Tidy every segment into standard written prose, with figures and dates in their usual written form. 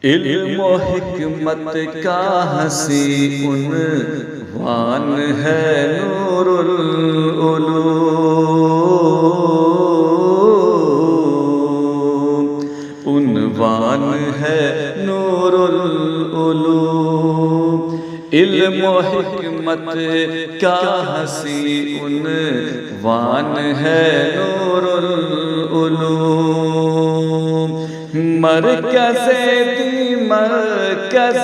علم و حکمت کا ہنسی عنوان ہے نور العلوم، عنوان ہے نور العلوم۔ علم و حکمت کا ہنسی عنوان ہے نور العلوم، مرکز دی مرکز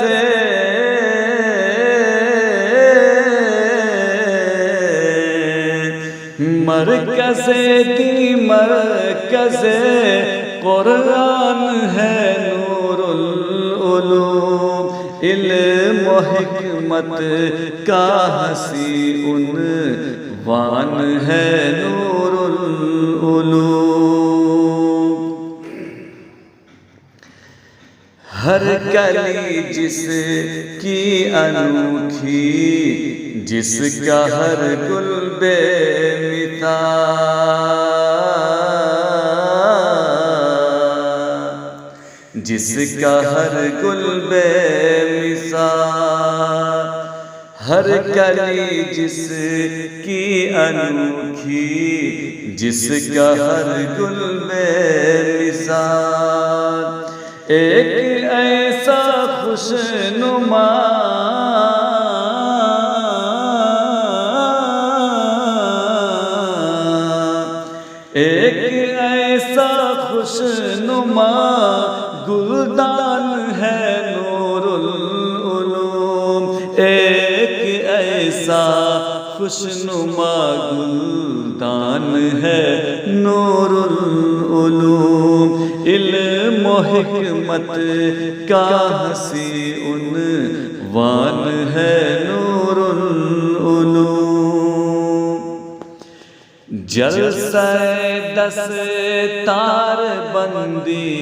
مرکز دی مرکز قرآن ہے نور العلوم، علم و حکمت کا ہنسی عنوان ہے نور العلوم۔ ہر کلی جس کی انوکھی، جس کا ہر گل بے مثال، جس کا ہر گل بے مثال، ہر کلی جس کی انوکھی، جس کا ہر گل بے مثال، ایک ایسا خوشنما ایک ایسا خوشنما گلدان ہے نور العلوم، ایک ایسا خوشنما گلدان ہے نور العلوم، علم و حکمت کا ہنسی عنوان ہے نور العلوم۔ جلسہ دستار بندی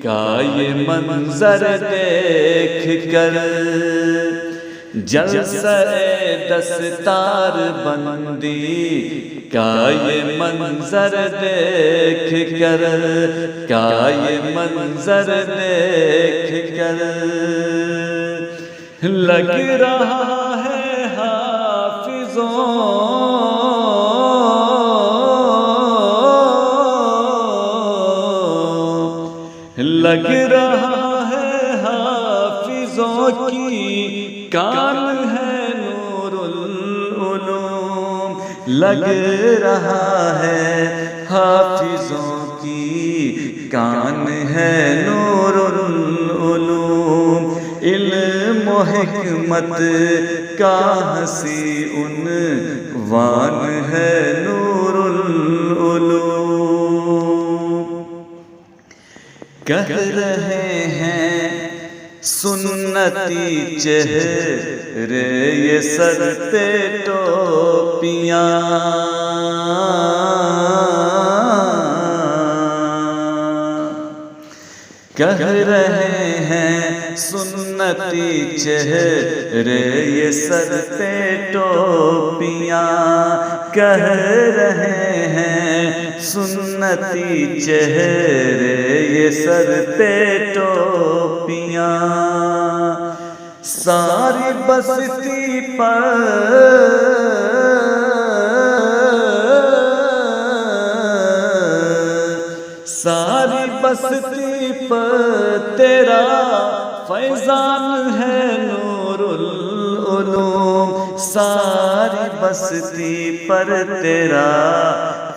کا یہ منظر دیکھ کر، جلسہ دستار بندی کا یہ منظر دیکھ کر، کا یہ منظر دیکھ کر لگ رہا ہے حافظوں لگ رہا ہے حافظوں کی کان ہے نور العلوم، لگ رہا ہے حافظوں کی کان ہے نور العلوم، علم و حکمت کا ہنسی عنوان ہے نور العلوم۔ کہہ رہے ہیں سنتی چہرے یہ سر پہ ٹوپیاں، کہہ رہے ہیں سنتی چہرے یہ سر پہ ٹوپیاں، کہہ رہے ہیں سنتی چہرے یہ سر پہ ٹوپیاں، ساری بستی پر ساری بستی پر تیرا فیضان ہے نور العلوم، ساری بستی پر تیرا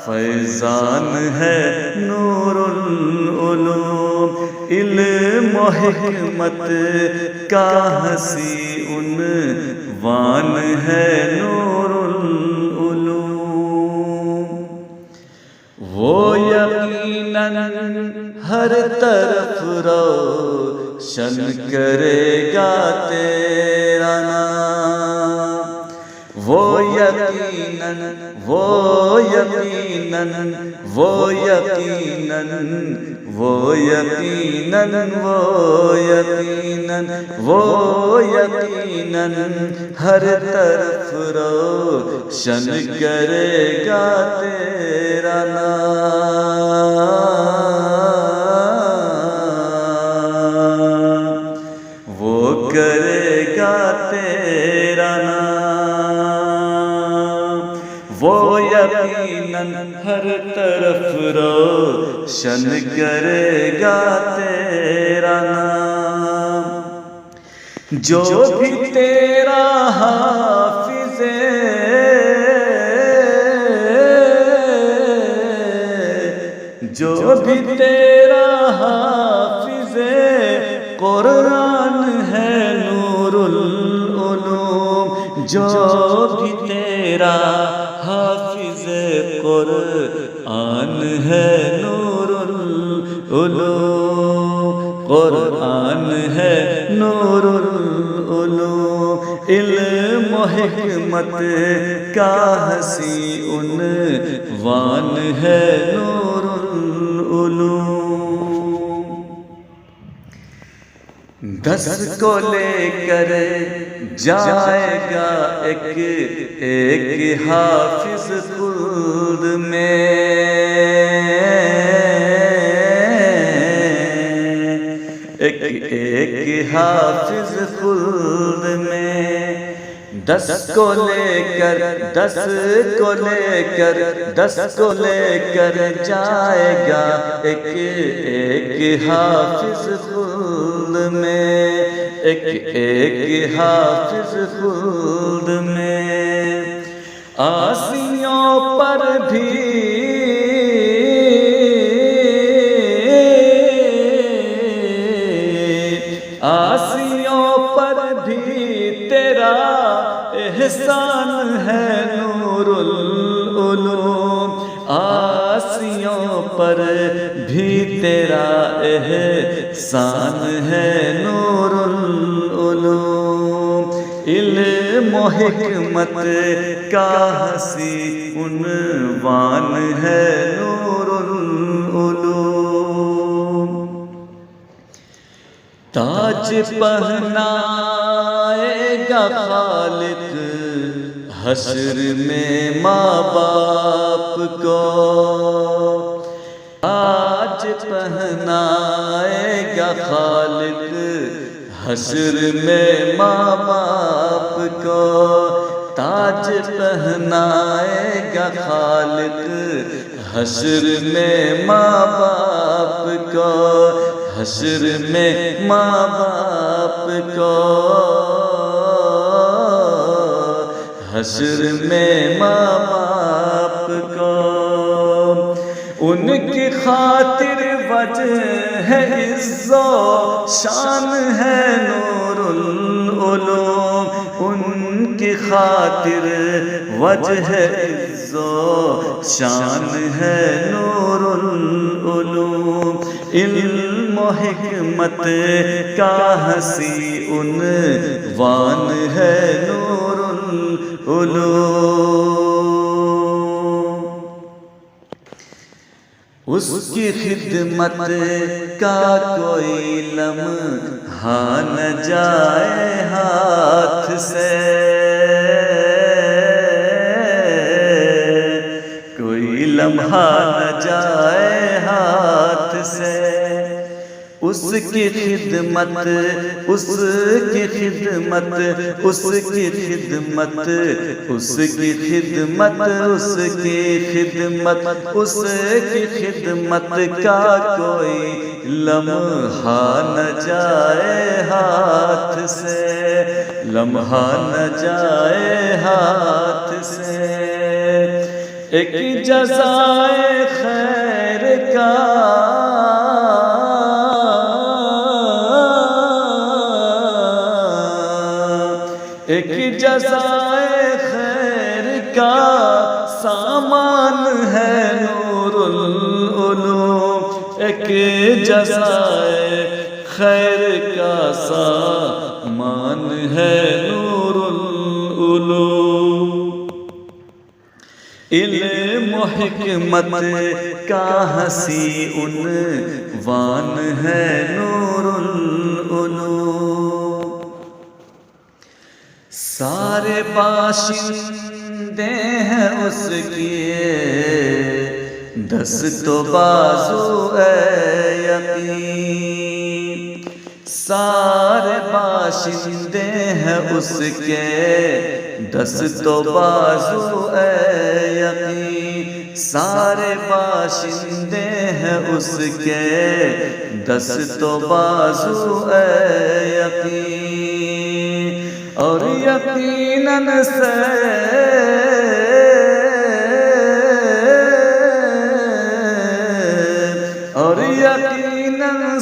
فیضان ہے نور العلوم، علم و حکمت کا ہنسی عنوان ہے نور العلوم۔ وہ یقیناً ہر طرف روشن کرے گا تیرا نام، وہ یقیناً وہ یقیناً وہ یقیناً وہ یقیناً وہ یقیناً وہ یقیناً ہر طرف روشن کرے گا تیرا نام۔ ہر طرف روشن کرے گا تیرا نام، جو بھی تیرا حافظ جو بھی تیرا حافظ قرآن ہے نور العلوم، جو بھی تیرا حافظ قرآن ہے نور العلوم، قرآن ہے نور العلوم، علم و حکمت کا حسین عنوان ہے نور العلوم، 10 کو لے کر جائے گا ایک حافظ خلد میں، ایک حافظ خلد میں، 10 کو لے کر جائے گا ایک حافظ خلد میں، ایک حافظ خلد میں، آسیوں پر بھی تیرا احسان ہے نور العلوم، آسیوں پر بھی تیرا احسان ہے نور العلوم، علم و حکمت کا حسین عنوان ہے نور العلوم، تاج پہنائے گا خالق حشر میں ماں باپ کو، تاج پہنائے گا خالق حشر میں ماں باپ کو، تاج پہنائے گا خالق حشر میں ماں باپ کو، حشر میں ماں باپ کو، حشر میں ماں باپ کو، ان کی خاطر وجہ ہے عز و شان ہے نور العلوم، ان کی خاطر وجہ ہے عز و شان ہے نور العلوم، علم و حکمت کا حسین عنوان ہے نور العلوم، اس کی خدمت کا کوئی لمحہ نہ جائے ہاتھ سے، کوئی لمحہ نہ جائے ہاتھ سے، اس کی خدمت اس کی خدمت اس کی خدمت اس کی خدمت اس کی خدمت اس کی خدمت کا کوئی لمحہ نہ جائے ہاتھ سے، لمحہ نہ جائے ہاتھ سے، ایک جزائے خیر کا ایک جزائے خیر کا سامان ہے نور العلوم، ایک جزائے خیر کا سامان ہے نور العلوم، علم و حکمت کا حسین عنوان ہے نور العلوم، سارے باشندے ہیں اس کی دست و بازو اے یقین، سارے باشندے ہیں اس کے دست و بازو اے یقین، سارے باشندے ہیں اس کے دست و بازو اے یقین اور یقیناً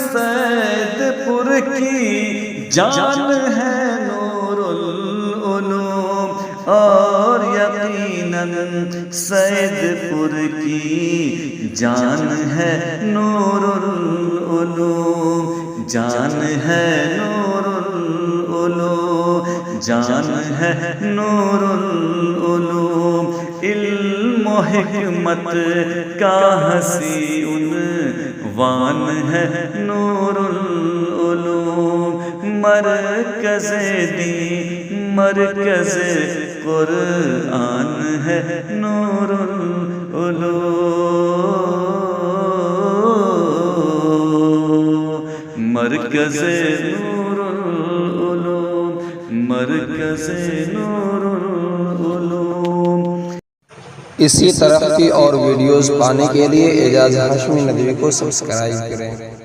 سید پور کی جان ہے نور العلوم اور یقیناً سید پور کی جان ہے نور العلوم جان ہے نور العلوم جان ہے نور العلوم علم و حکمت کا حسی عنوان ہے نور العلوم مرکز دین مرکز قرآن ہے نور العلوم مرکز نور العلوم مرکز نور العلوم اسی طرح کی اور ویڈیوز پانے کے لیے اعجاز ہاشمی ندوی کو سبسکرائب کریں۔